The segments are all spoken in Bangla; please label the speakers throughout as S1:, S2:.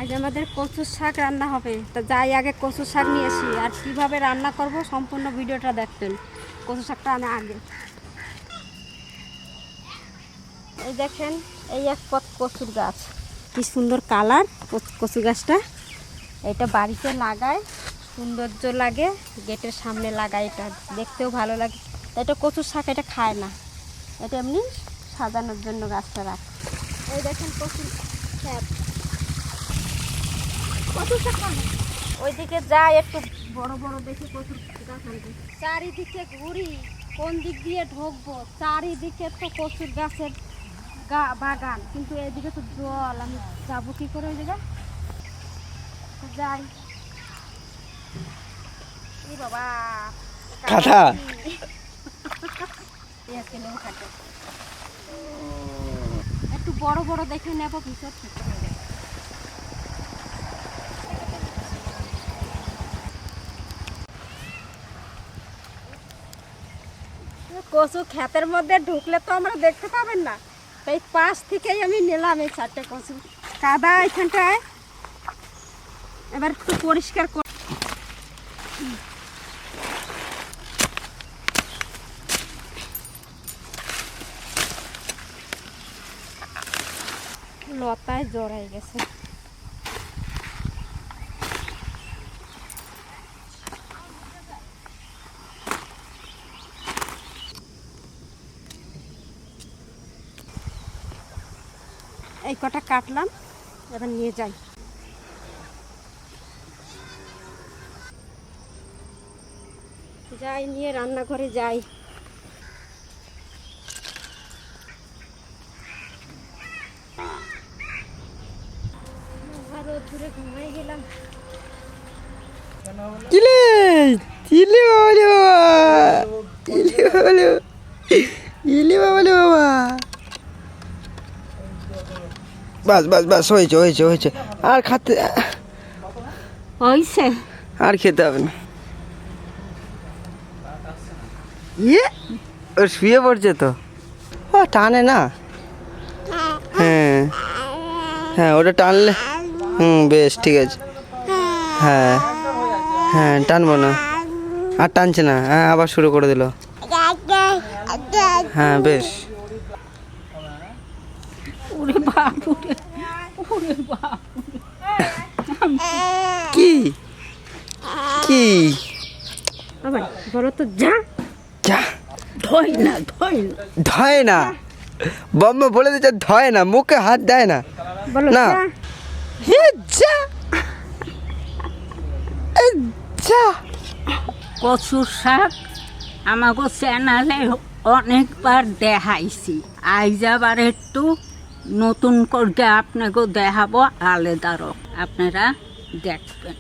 S1: আজ আমাদের কচু শাক রান্না হবে। তো যাই আগে কচু শাক নিয়ে আসি, আর কীভাবে রান্না করব সম্পূর্ণ ভিডিওটা দেখবেন। কচু শাকটা আনা আগে। এই দেখেন, এই এক পথ কচুর গাছ, কি সুন্দর কালার কচু গাছটা। এটা বাড়িতে লাগায়, সৌন্দর্য লাগে, গেটের সামনে লাগায়, এটা দেখতেও ভালো লাগে। এটা কচুর শাক, এটা খায় না, এটা এমনি সাজানোর জন্য গাছটা রাখে। এই দেখেন কচুর শাক, কচুর শাক ওইদিকে যাই একটু বড় বড় দেখি কচুর গাছ আনতে। চারিদিকে ঘুরি, কোন দিক দিয়ে ঢুকবো, চারিদিকে তো কচুর গাছের বাগান, কিন্তু এদিকে তো জল, আমি যাবো কি করে ওই জায়গায়? যাই। এই বাবা
S2: কাঁথা
S1: একটু বড় বড় দেখে নেবো, ভিতর থেকে কচু ক্ষেতের মধ্যে ঢুকলে তো আমরা দেখতে পাবেন না, তাই পাশ থেকেই আমি নিলাম এই 4টে কচু। কাদা এখানটায়, এবার একটু পরিষ্কার করে লতায় জড়াই গেছে। এই কটা কাটলাম, এবার নিয়ে যাই। যাই নিয়ে রান্নাঘরে যাই। রোদ্দুরে ঘুমাই গেলাম।
S2: চিলে চিলে বাবা, চিলে বাবা, চিলে বাবা। বাস বাস বাস, হয়েছে হয়েছে হয়েছে, আর খাতে
S1: হয়েছে,
S2: আর খেতে হবে না। ইয়ে ও শুয়ে পড়ছে তো, ও টানে না। হ্যাঁ হ্যাঁ, ওটা টানলে বেশ ঠিক আছে। হ্যাঁ হ্যাঁ, টানবো না, আর টানছে না। হ্যাঁ, আবার শুরু করে দিল। হ্যাঁ বেশ। কি কি
S1: বলো তো, যা
S2: যা,
S1: ধয় না ধয় না,
S2: ধয় না। বম্মা বলে দিচ্ছে ধয় না, মুখে হাত দেয় না।
S1: বলো
S2: না,
S1: যা।
S2: যা যা।
S3: কচু শাক আমাকে চ্যানেলে অনেকবার দেখাইছি, আইজ আবার একটু নতুন করে আপনাকে দেখাবো আলাদারও, আপনারা দেখবেন।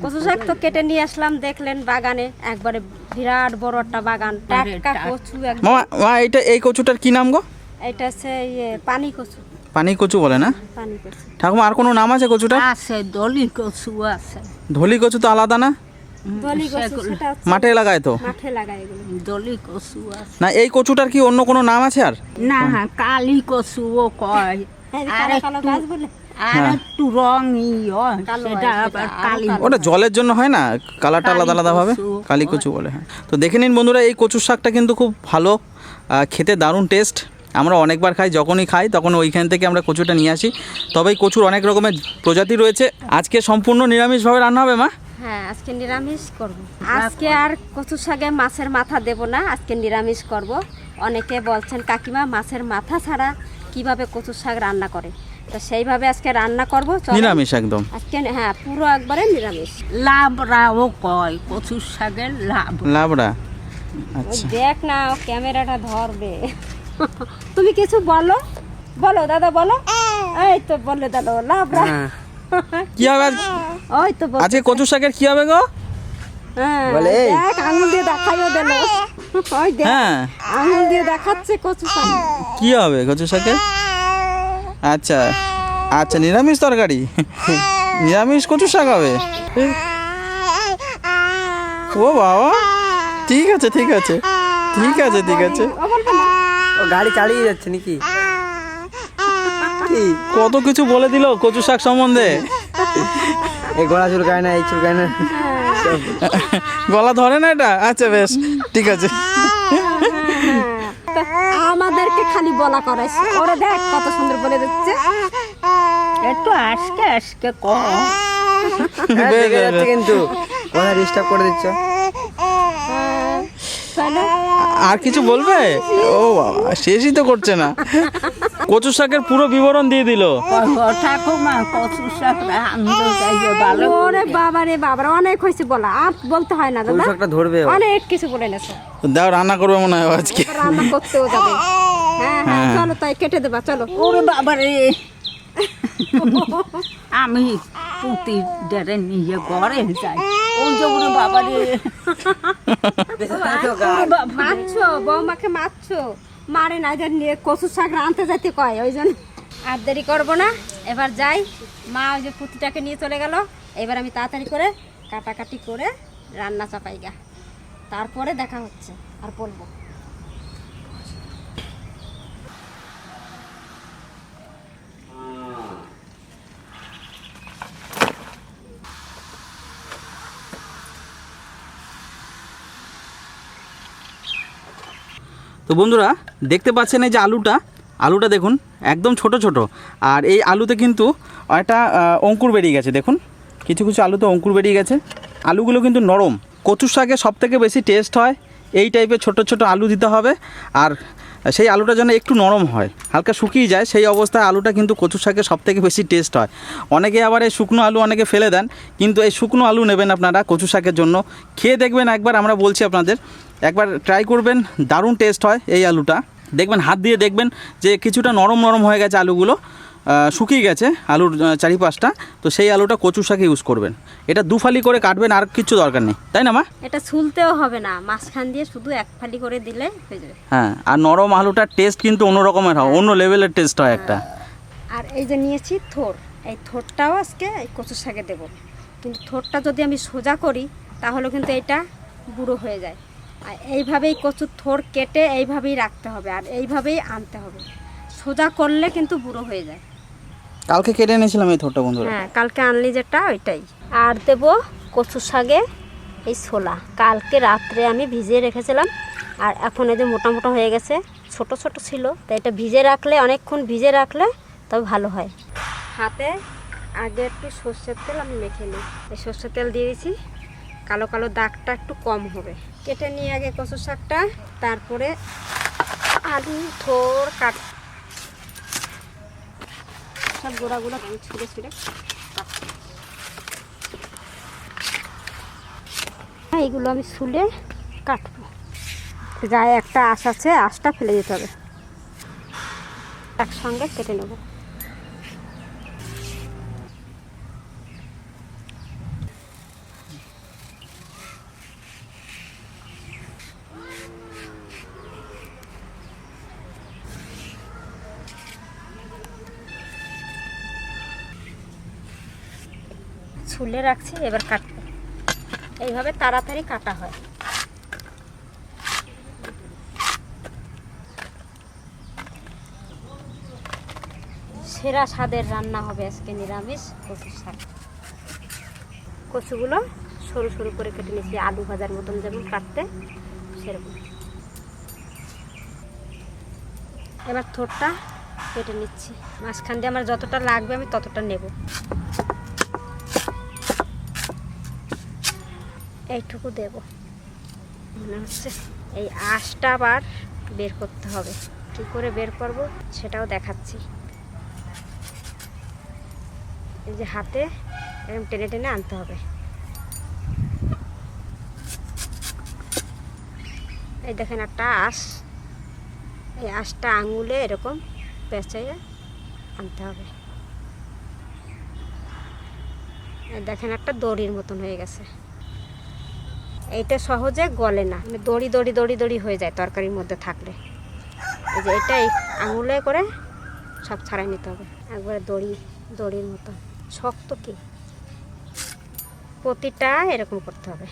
S1: কচু শাক তো কেটে নিয়ে আসলাম, দেখলেন বাগানে একবারে বিরাট বড় একটা বাগান, টাটকা কচু একদম।
S4: মা এটা এই কচুটার কি নাম গো?
S1: এটা হচ্ছে পানি কচু।
S4: পানি কচু বলে না
S1: পানি কচু।
S4: ঠাকুমা? আর কোনো নাম আছে কচুটা?
S3: আছে, দলি কচু আছে।
S4: ধলি কচু তো আলাদা না?
S1: দলি কচু সেটা হচ্ছে
S4: মাঠে লাগায় তো?
S1: মাঠে লাগায় এগুলো।
S3: দলি কচু আছে
S4: না, এই কচুটার কি অন্য কোনো নাম আছে আর?
S3: না, কালি কচুও কয়,
S1: এই যে
S3: আর
S1: কালো কালো
S3: একটু
S1: গাছ বলে।
S3: আর একটু রঙই হয়,
S1: কালো
S3: সেটা
S1: হয়,
S3: আবার
S1: সেটা
S3: কালি।
S1: আরো
S4: ওটা জলের জন্য হয় না, কালারটা
S3: কালি
S4: আলাদা আলাদা ভাবে
S3: কচু।
S4: কালি কচু বলে। হ্যাঁ, তো দেখে নিন বন্ধুরা, এই কচুর শাকটা কিন্তু খুব ভালো, খেতে দারুণ টেস্ট। আমরা অনেকবার খাই, যখনই খাই তখন ওইখান থেকে আমরা কচুটা নিয়ে আসি। তবে এই কচুর অনেক রকমের প্রজাতি রয়েছে। আজকে সম্পূর্ণ নিরামিষভাবে রান্না হবে মা?
S1: হ্যাঁ, আজকে নিরামিষ করব। আজকে আর কচু শাকে মাছের মাথা দেব না, আজকে নিরামিষ করব। অনেকে বলছেন কাকিমা মাছের মাথা ছাড়া কিভাবে কচু শাক রান্না করে, তো সেইভাবে আজকে রান্না করব।
S4: নিরামিষ একদম
S1: আজকে হ্যাঁ, পুরো একবারে নিরামিষ।
S3: লাবড়াও কয়, কচুর শাকের
S4: লাবড়া।
S1: ওই
S4: আচ্ছা,
S1: দেখ না, ও ক্যামেরাটা ধরবে। তুমি কিছু বলো, বলো দাদা, বলো। এই তো বলে দাদা, লাবড়া।
S4: কি হবে
S1: ওই তো
S4: আজকে কচুর শাকের কি হবে গো?
S1: হ্যাঁ,
S2: বলে, এই।
S1: দেখ আঙুল দিয়ে দেখাইও দিল। ওই দেখ,
S4: হ্যাঁ,
S1: আঙুল দিয়ে দেখাচ্ছে কচু শাক।
S4: কি হবে কচুর শাকের? আচ্ছা আচ্ছা, নিরামিষ তরকারি, নিরামিষ কচুর শাক হবে। ও বাবা, ঠিক আছে ঠিক আছে ঠিক আছে ঠিক আছে।
S1: ও বলবে না,
S2: ও গাড়ি চালিয়ে যাচ্ছে নাকি? কি
S4: কত কিছু বলে দিল কচু শাক সম্বন্ধে।
S2: এই গলা চুলকায় না, এই চুলকায় না।
S4: গলা ধরে না এটা? আচ্ছা বেশ, ঠিক আছে।
S1: আমাদেরকে খালি বলা করাইছে, ওরে দেখ কত সুন্দর বলে দিচ্ছে।
S3: একটু আজকে আজকে কম
S2: দেখে যাচ্ছে কিন্তু কথা ডিস্টার্ব করে দিচ্ছ।
S4: আর কিছু বলবে? ও বাবা, শেষই তো করছে না। কচু শাকের পুরো বিবরণ দিয়ে দিল।
S3: ঠাকুমা কচু শাক রান্ধতে চাইবে ভালো
S1: ওরে বাবা রে বাবা, অনেক হয়েছে বলা, আর বলতে হয় না দাদা,
S2: কচুশাকটা ধরবে ও।
S1: অনেক কিছু বলে নেছো।
S4: দাও, রান্না করবে মনে হয় আজকে।
S1: রান্না করতেও যাবে। হ্যাঁ হ্যাঁ, চলো তাই কেটে দেবা, চলো।
S3: ওরে বাবা রে, আমি পুঁতি ডেরে নিয়ে ঘরে যাই। ওই যে ওরে বাবা রে,
S1: মারছো বৌমাকে, মারছো? মারে না, যে নিয়ে কচু শাক রাঁধতে যাইতে কয়, ওই জন্য। আর দেরি করবো না, এবার যাই। মা ওই যে পুঁতিটাকে নিয়ে চলে গেল, এবার আমি তাড়াতাড়ি করে কাটাকাটি করে রান্না চাপাই গা, তারপরে দেখা হচ্ছে আর বলবো।
S4: তো বন্ধুরা দেখতে পাচ্ছেন এই যে আলুটা দেখুন একদম ছোট ছোট, আর এই আলুতে কিন্তু একটা অঙ্কুর বেরিয়ে গেছে। দেখুন কিছু কিছু আলুতে অঙ্কুর বেরিয়ে গেছে। আলুগুলো কিন্তু নরম। কচুর শাকে সবথেকে বেশি টেস্ট হয় এই টাইপের ছোট ছোট আলু দিতে হবে, আর সেই আলুটা যেন একটু নরম হয়, হালকা শুকিয়ে যায়, সেই অবস্থায় আলুটা কিন্তু কচুর শাকে সবথেকে বেশি টেস্ট হয়। অনেকে আবার এই শুকনো আলু অনেকে ফেলে দেন, কিন্তু এই শুকনো আলু নেবেন আপনারা কচু শাকের জন্য। খেয়ে দেখবেন একবার, আমরা বলছি আপনাদের, একবার ট্রাই করবেন, দারুণ টেস্ট হয় এই আলুটা। দেখবেন হাত দিয়ে দেখবেন যে কিছুটা নরম নরম হয়ে গেছে আলুগুলো, শুকিয়ে গেছে আলুর চারিপাশটা। তো সেই আলুটা কচু শাকে ইউজ করবেন। এটা 2 ফালি করে কাটবেন, আর কিছু দরকার নেই, তাই না মা?
S1: এটা ছুলতেও হবে না, মাঝখান দিয়ে শুধু 1 ফালি করে দিলে হয়ে যাবে।
S4: হ্যাঁ, আর নরম আলুটার টেস্ট কিন্তু অন্য রকমের হয়, অন্য লেভেলের টেস্ট হয় একটা।
S1: আর এই যে নিয়েছি থোর, এই থোরটাও আজকে এই কচু শাকে দেবো। কিন্তু থোরটা যদি আমি সোজা করি তাহলে কিন্তু এটা বুড়ো হয়ে যায়। আর এইভাবেই কচুর থোর কেটে এইভাবেই রাখতে হবে, আর এইভাবেই আনতে হবে। সোজা করলে কিন্তু বুড়ো হয়ে যায়।
S4: কালকে কেটে এনেছিলাম এই থোরটা বন্ধুরা।
S1: হ্যাঁ, কালকে আনলি যেটা ওইটাই। আর দেবো কচু শাকে এই ছোলা, কালকে রাত্রে আমি ভিজিয়ে রেখেছিলাম, আর এখন এই যে মোটা মোটা হয়ে গেছে, ছোট ছোট ছিল, তাই এটা ভিজে রাখলে, অনেকক্ষণ ভিজে রাখলে তবে ভালো হয়। হাতে আগে একটু সর্ষের তেল আমি মেখে নিই, এই সর্ষের তেল দিয়ে দিয়েছি, কালো কালো দাগটা একটু কম হবে। কেটে নিয়ে আগে কচু শাকটা, তারপরে আলু থোর কাট, সব গোড়াগুলো আমি ছুঁড়ে ছুঁড়ে কাটছি। এইগুলো আমি ছুলে কাটবো, গায়ে একটা আঁশ আছে, আঁশটা ফেলে দিতে হবে। একসঙ্গে কেটে নেব। ছুলে রাখছি, এবার কাটবো। এইভাবে তাড়াতাড়ি কাটা হয়। সেরা স্বাদের রান্না হবে আজকে, নিরামিষ কচু শাক। কচুগুলো সরু সরু করে কেটে নিয়েছি, আলু ভাজার মতন যেমন কাটতে সেরকম। এবার থোরটা কেটে নিচ্ছি, মাঝখান দিয়ে আমার যতটা লাগবে আমি ততটা নেব। এইটুকু দেব মনে হচ্ছে। এই আঁশটা আবার বের করতে হবে, কী করে বের করব সেটাও দেখাচ্ছি। এই যে হাতে এরকম টেনে টেনে আনতে হবে। এই দেখেন একটা আঁশ, এই আঁশটা আঙুলে এরকম পেঁচাইয়ে আনতে হবে। এই দেখেন একটা দড়ির মতন হয়ে গেছে। এইটা সহজে গলে না, মানে দড়ি দড়ি দড়ি দড়ি হয়ে যায় তরকারির মধ্যে থাকলে। এই যে এটাই আঙুলে করে সব ছাড়াই নিতে হবে, একবারে দড়ি দড়ির মতো শক্ত। কি প্রতিটা এরকম করতে হবে।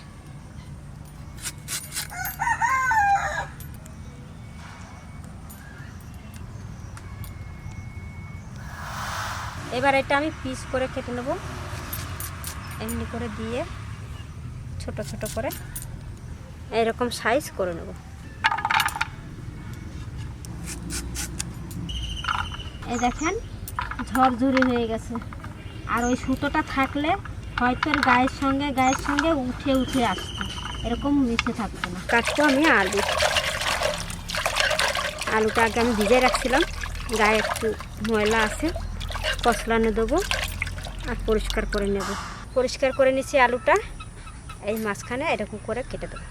S1: এবার এটা আমি পিস করে কেটে নেব। এমনি করে দিয়ে ছোট ছোট করে এরকম সাইজ করে নেব। এই দেখেন ঝরঝরি হয়ে গেছে। আর ওই সুতোটা থাকলে হয়তো গায়ের সঙ্গে উঠে উঠে আসতো, এরকম মিশে থাকতো না। কাটবো আমি আলুটা আগে আমি ভিজে রাখছিলাম, গায়ে একটু ময়লা আছে, কচলানো দেবো আর পরিষ্কার করে নেব। পরিষ্কার করে নিচ্ছি আলুটা, এই মাঝখানে এরকম করে কেটে দেবো,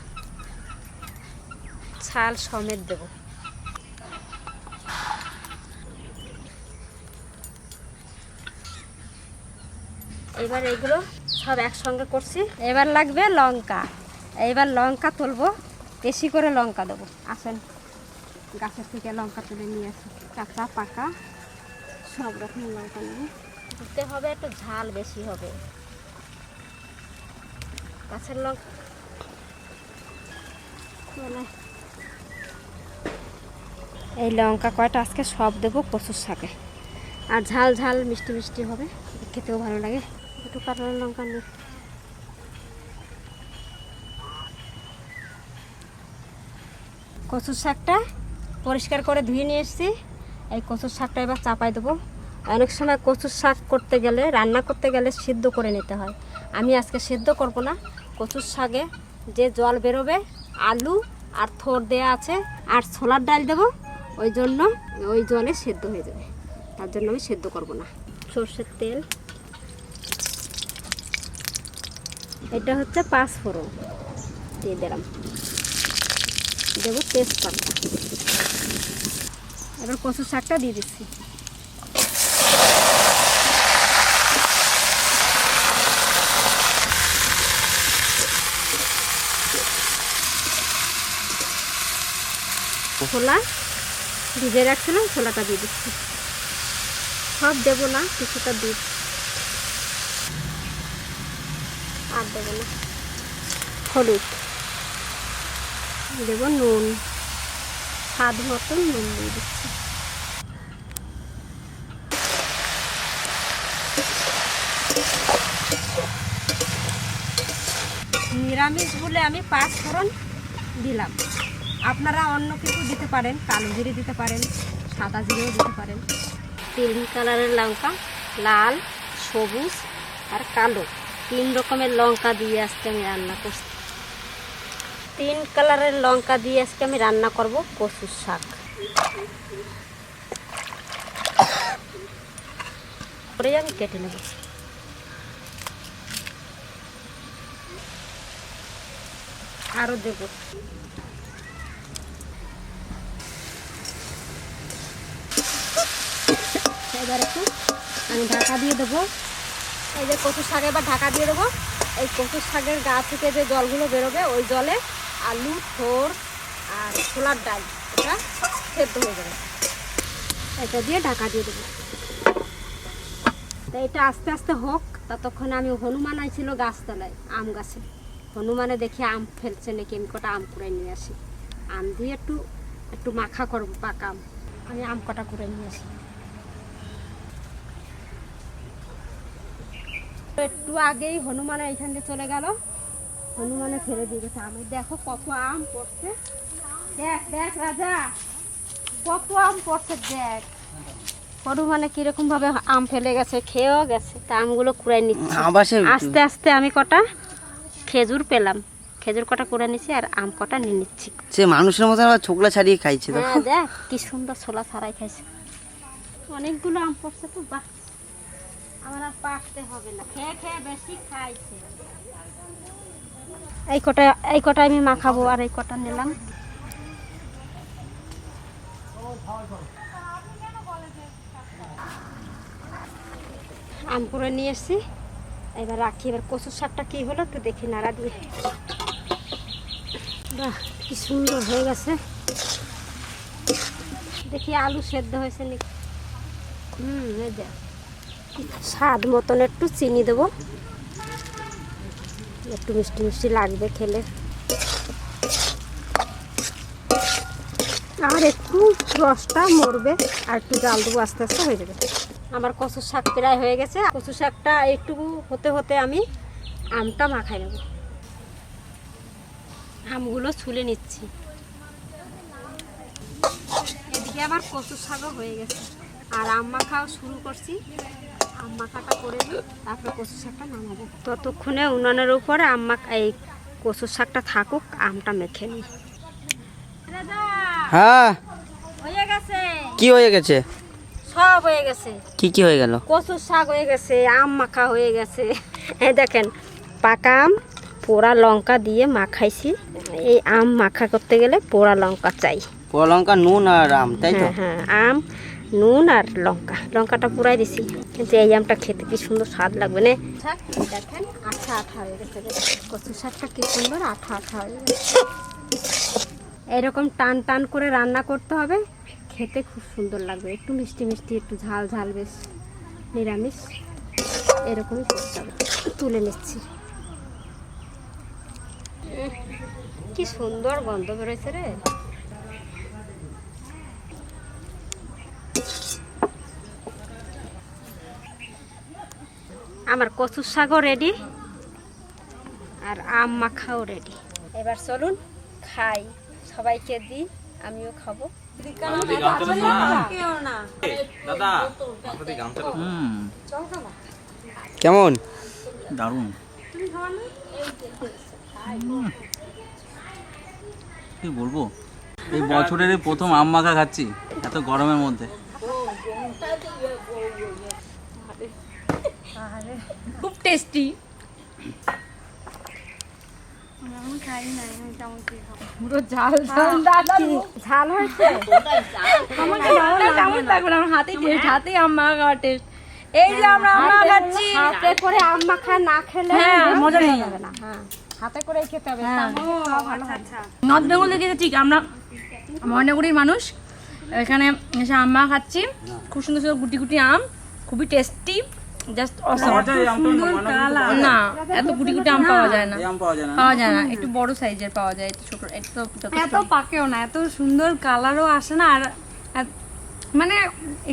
S1: ছাল সমেত দেবো। এবার এগুলো সব একসঙ্গে করছি। এবার লাগবে লঙ্কা, এইবার লঙ্কা তুলবো, বেশি করে লঙ্কা দেবো। আসেন গাছের থেকে লঙ্কা তুলে নিয়ে আসি, কাঁচা পাকা সব রকম লঙ্কা নেব। দিতে হবে একটু ঝাল বেশি হবে, গাছের লঙ্কা। এই লঙ্কা কয়টা আজকে সব দেবো কচুর শাকে, আর ঝাল ঝাল মিষ্টি মিষ্টি হবে, খেতেও ভালো লাগে। একটু কাঁচা লঙ্কা নিই। কচুর শাকটা পরিষ্কার করে ধুয়ে নিয়ে এসেছি। এই কচুর শাকটা এবার চাপাই দেবো। অনেক সময় কচুর শাক করতে গেলে, রান্না করতে গেলে সিদ্ধ করে নিতে হয়। আমি আজকে সিদ্ধ করব না, কচুর শাকে যে জল বেরোবে, আলু আর থোড় দেওয়া আছে আর ছোলার ডাল দেবো, ওই জন্য ওই জলে সেদ্ধ হয়ে যাবে, তার জন্য আমি সেদ্ধ করব না। সর্ষের তেল, এটা হচ্ছে 5 ফোড়ন দিয়ে দিলাম, দেবো তেজপাতা। এবার কচুর শাকটা দিয়ে দিচ্ছি। ছোলা ভিজে রাখছিলাম, ছোলাটা দিয়ে দিচ্ছি। সব দেবো না, কিছুটা দিই, আর দেবো না। হলুদ দেবো, নুন স্বাদ মতন নুন দিয়ে দিচ্ছি। নিরামিষ বলে আমি 5 ফোড়ন দিলাম, আপনারা অন্য কিছু দিতে পারেন, কালো জিরে দিতে পারেন, সাদা জিরেও দিতে পারেন। 3 কালারের লঙ্কা, লাল, সবুজ আর কালো, 3 রকমের লঙ্কা দিয়ে আজকে আমি রান্না করছি। 3 কালারের লঙ্কা দিয়ে আজকে আমি রান্না করব কচুর শাক। পরে আমি কেটে নেব। আরও দেব। এবার একটু আমি ঢাকা দিয়ে দেবো। এই যে কচুর শাক এবার ঢাকা দিয়ে দেবো। এই কচুর শাকের গা থেকে যে জলগুলো বেরোবে, ওই জলে আলু, থোড় আর ছোলার ডাল এটা সেদ্ধ হয়ে যাবে। এটা দিয়ে ঢাকা দিয়ে দেবো। তো এটা আস্তে আস্তে হোক, ততক্ষণে আমি হনুমান আইছিল গাছতলায়, আম গাছে। হনুমানে দেখি আম ফেলছে নাকি, আমি কটা আম কুড়াই নিয়ে আসি। আম দিয়ে একটু মাখা করবো, পাকা আম। আমি আম কটা কুড়াই নিয়ে আসি। একটু আগেই হনুমানে এইখান দিয়ে চলে গেল, হনুমানে ফেলে দিয়ে গেছে। আমি দেখো কত আম পড়ছে, দেখ দেখ রাজা, কত আম পড়ছে দেখ। হনুমানে কিরকম ভাবে আম ফেলে গেছে, খেয়েও গেছে। তা আমগুলো কুড়াই নিচ্ছি আস্তে আস্তে। আমি কটা খেজুর পেলাম, খেজুর কটা কুড়াই নিচ্ছি আর আম কটা নিয়ে নিচ্ছি।
S2: সে মানুষের মতো আবার ছোকলা ছাড়িয়ে খাইছে।
S1: হ্যাঁ দেখ কি সুন্দর ছোলা ছাড়াই খাইছে। অনেকগুলো আম পড়ছে তো, বাহ, আমার আর পাকতে হবে না, খেয়ে খেয়ে বেশি খাইছে। এই কটা আমি মাখাবো, আর এই কটা নিলাম। আম করে নিয়ে এসছি, এবার রাখি। এবার কচুর শাকটা কি হলো একটু দেখি, নাড়া দিয়ে। বাহ কি সুন্দর হয়ে গেছে, দেখি আলু সেদ্ধ হয়েছে নাকি। এই দেখ, স্বাদ মতন একটু চিনি দেবো, একটু মিষ্টি মিষ্টি লাগবে খেলে। আর একটু রসটা মরবে, আর একটু জাল দেবো, আস্তে আস্তে হয়ে যাবে। আমার কচুর শাক প্রায় হয়ে গেছে। কচুর শাকটা একটু হতে হতে আমি আমটা মাখাই নেব। আমগুলো ছুলে নিচ্ছি। এদিকে আবার কচু শাকও হয়ে গেছে, আর আম মাখাও শুরু করছি। আম মাখাটা করে দিই, তারপরে কচু শাকটা নামাবো। ততক্ষণে উনানের উপরে এই কচু শাকটা থাকুক, আমটা মেখে নিই।
S2: হ্যাঁ
S1: হয়ে গেছে।
S2: কি হয়ে গেছে?
S1: সব হয়ে গেছে।
S2: কি কি হয়ে গেল?
S1: কচু শাক হয়ে গেছে, আম মাখা হয়ে গেছে। এই দেখেন, পাকা আম পোড়া লঙ্কা দিয়ে মাখাইছি। এই আম মাখা করতে গেলে পোড়া লঙ্কা চাই।
S2: পোড়া লঙ্কা, নুন আর আম, তাই তো?
S1: হ্যাঁ, আম, নুন আর লঙ্কাটা পুরাই দিছি। কিন্তু এই আমটা খেতে কি সুন্দর স্বাদ লাগবে না। দেখেন আঠা আঠা হয়ে গেছে। কচু শাকটা কি সুন্দর আঠা আঠা হয়ে গেছে। এরকম টান টান করে রান্না করতে হবে, খেতে খুব সুন্দর লাগবে। একটু মিষ্টি মিষ্টি, একটু ঝাল ঝাল, বেশ নিরামিষ এরকমই করতে হবে। তুলে নিচ্ছি। কি সুন্দর গন্ধ বেরোচ্ছে রে। আমার কচুর শাকও রেডি, আর আম মাখাও রেডি। এবার চলুন খাই, সবাইকে দিই, আমিও খাবো।
S2: কেমন?
S4: দারুণ। কি বলবো, এই বছরের প্রথম আম মাখা খাচ্ছি এত গরমের মধ্যে।
S1: খুব টেস্টি। পুরো ঝাল ঝাল হয়েছে।
S3: কেমন লাগবে? আমার হাতে আম মাখা টেস্ট। এই যে আমরা আম মাখা খাচ্ছি,
S1: হাতে করে আম মাখা না খেলে
S3: মজা নেই।
S1: হ্যাঁ, হাতে করে খেতে হবে।
S3: নর্থ বেঙ্গল থেকে ঠিক আমরা ময়নাগুড়ির মানুষ, এখানে এসে আম মাখা খাচ্ছি। খুব সুন্দর সুন্দর গুটি গুটি আম, খুবই টেস্টি, জাস্ট অসাম। না, এত গুটি গুটি আম পাওয়া যায় না, পাওয়া যায় না। একটু বড় সাইজের পাওয়া যায়, একটু ছোট।
S5: এত পাকেও না, এত সুন্দর কালারও আসে না। আর মানে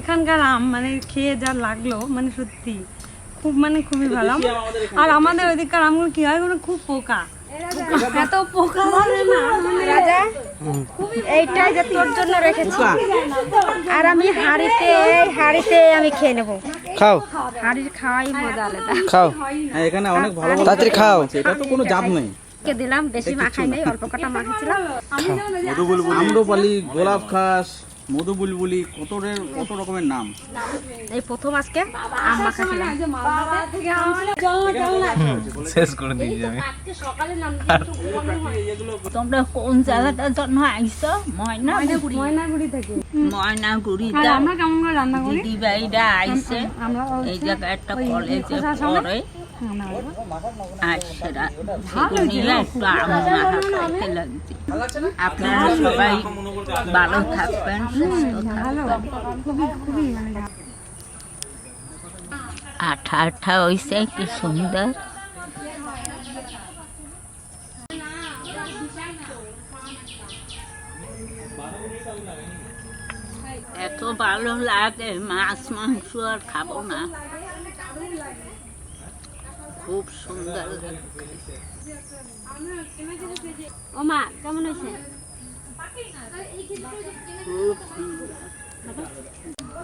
S5: এখানকার আম মানে খেয়ে যা লাগলো, মানে সত্যি খুব মানে খুবই ভালো। আর আমাদের ওইদিককার আমগুলো কি হয়, মানে খুব পোকা, এত পোকা ধরে না।
S1: রাজা, এইটাই যে তোর জন্য রেখেছি, আর আমি হাঁড়িতে আমি খেয়ে নেবো।
S2: খাও,
S1: হাঁড়ির খাওয়াই মজা আলাদা।
S2: খাও,
S4: এখানে অনেক ভালো ভালো
S2: তাড়াতাড়ি খাও।
S4: এটা তো কোনো জাত নেই।
S1: কে দিলাম, বেশি মাখাই নাই, অল্প কটা মাখিয়েছিলাম।
S4: আম্রপালি, গোলাপ খাস, মধু বুলবুলি, কত রকমের নাম।
S1: এই প্রথম আজকে আম মাখা খেলাম।
S4: শেষ করে দিয়েছি আমি।
S3: তোমরা কোন জায়গাটার জন্য আইছো?
S5: ময়নাগুড়ি থেকে।
S3: ময়নাগুড়িতে
S5: আমরা কেমন করে রান্না করি?
S3: দিদি ভাইরা আইছে,
S5: আমরা
S3: এই জায়গায় একটা কলেজে পড়ে। আর সেটা নিয়ে একটু আম মাখা খাইতে লাগছে। আপনারা সবাই ভালো থাকবেন, সুস্থ থাকবেন। আঠা আঠা হয়েছে, কি সুন্দর। এত ভালো লাগে, মাছ মাংস আর খাবো না, খুব সুন্দর লাগে।
S1: ও মা, কেমন হয়েছে?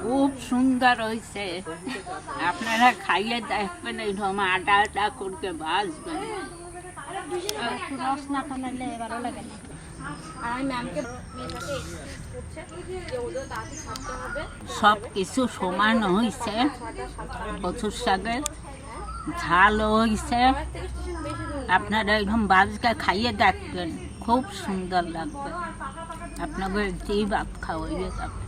S3: খুব সুন্দর হয়েছে। আপনারা খাইয়ে দেখবেন, এইরকম আটা আটা করতে ভাজবেন।
S1: একটু রস না টানালে ভালো লাগে না। আর আমি ম্যামকে
S3: সব কিছু সমান হয়েছে, কচুর শাকের ঝালও হয়েছে। আপনারা এরকম ভাজকে খাইয়ে দেখবেন, খুব সুন্দর লাগবে। আপনাদের যেই ভাত খাওয়াইয়ে যাবে।